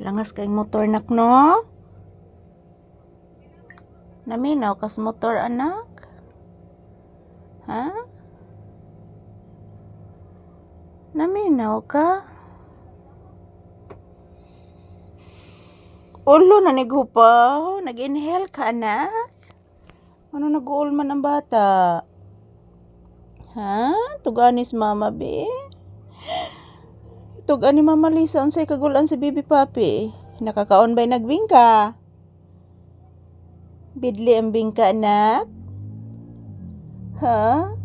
Langas kayong motor nak no? Naminaw kas motor anak? Ha? Naminaw ka? Ulo na naghupaw, nag-inhale ka anak? Ano nag-uulman ang bata? Ha? Tuganis mama be? Tugani mama Lisa unsay kagulan si Bibi Papi? Nakakaon ba'y nagbingka? Bidli ang bingka anak? Ha?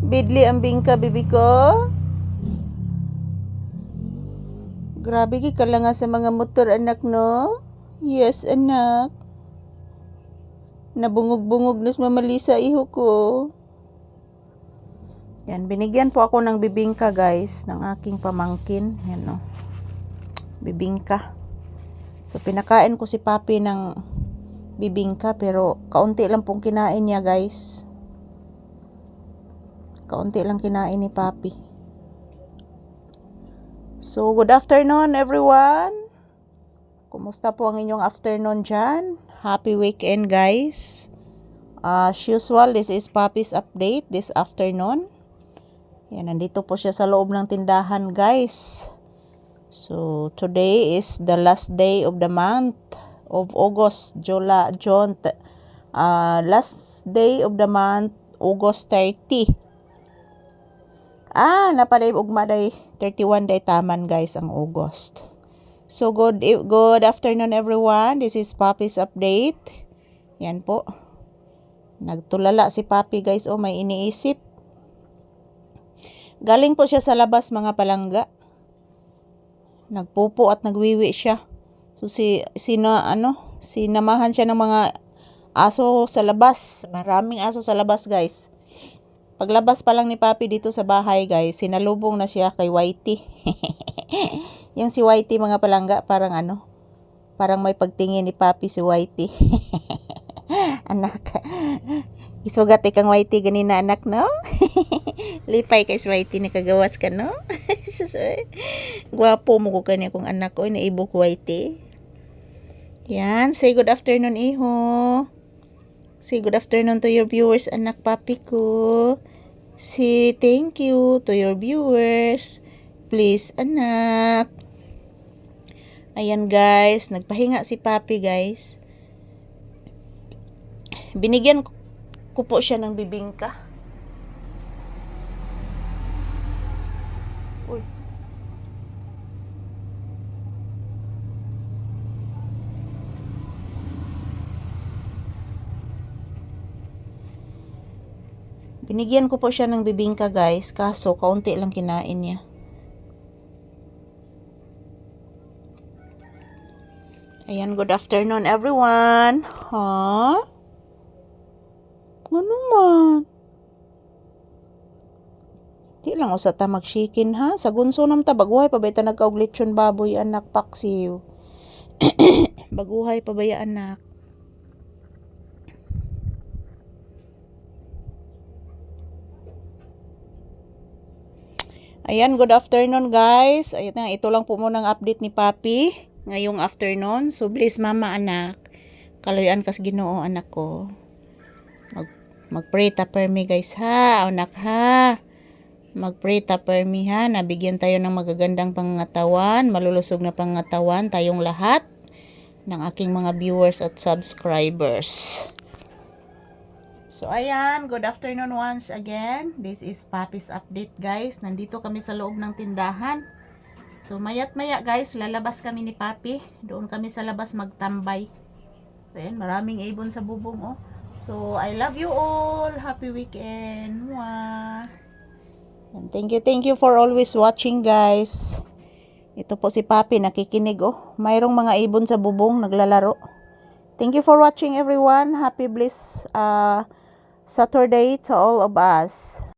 Bidli ang bingka bibi ko? Grabe ka lang nga sa mga motor anak no? Yes anak. Nabungog-bungog na si Mama Lisa iho ko. Yan, binigyan po ako ng bibingka guys, ng aking pamangkin. Yan no. Bibingka. So pinakain ko si Papi ng bibingka pero kaunti lang pong kinain niya guys. Kaunti lang kinain ni Papi. So good afternoon everyone. Kumusta po ang inyong afternoon dyan? Happy weekend guys. As usual, this is Papi's update this afternoon. Yan, nandito po siya sa loob ng tindahan guys. So, today is the last day of the month of August, last day of the month, August 30. Napaday ugma day 31 day taman guys ang August. So, good afternoon everyone. This is Papi's update. Yan po. Nagtulala si Papi guys. Oh, may iniisip. Galing po siya sa labas mga palangga. Nagpupo at nagwiwi siya. So sinamahan siya ng mga aso sa labas. Maraming aso sa labas guys. Paglabas pa lang ni Papi dito sa bahay guys, sinalubong na siya kay Whitey. Yung si Whitey mga palangga, parang may pagtingin ni Papi si Whitey. Anak. Isugat kang Whitey ganina anak no? Lipay kay si Whitey ni kagawas ka no? Gwapo mo ko kanya kung anak ko, naibo ko Whitey. Yan, say good afternoon iho. Say good afternoon to your viewers anak Papi ko. Say thank you to your viewers. Please anak. Ayan guys, nagpahinga si Papi guys. Binigyan ko po siya ng bibingka. Uy. Binigyan ko po siya ng bibingka guys, kaso kaunti lang kinain niya. Ayan, good afternoon everyone. Ha? Ano man? Di lang usa ta magshikin ha. Sa gunso nam ta baguhay pa ba ta nagkaog lechon baboy anak paksiw. Baguhay pa ba ya anak? Ayan, good afternoon guys. Ayan, ito lang po muna ang update ni Papi ngayong afternoon. So please mama anak, kaloyan kas Ginoo anak ko. Mag-pray ta per me guys ha, anak ha. Mag-pray ta per me ha, nabigyan tayo ng magagandang pangatawan, malulusog na pangatawan tayong lahat ng aking mga viewers at subscribers. So ayan, good afternoon once again. This is Papi's update guys. Nandito kami sa loob ng tindahan. So mayat maya guys, lalabas kami ni Papi. Doon kami sa labas magtambay. Ayan, maraming ibon sa bubong oh. So I love you all. Happy weekend. Mwah. And thank you for always watching guys. Ito po si Papi nakikinig oh. Mayroong mga ibon sa bubong naglalaro. Thank you for watching everyone. Happy bliss Saturday to all of us.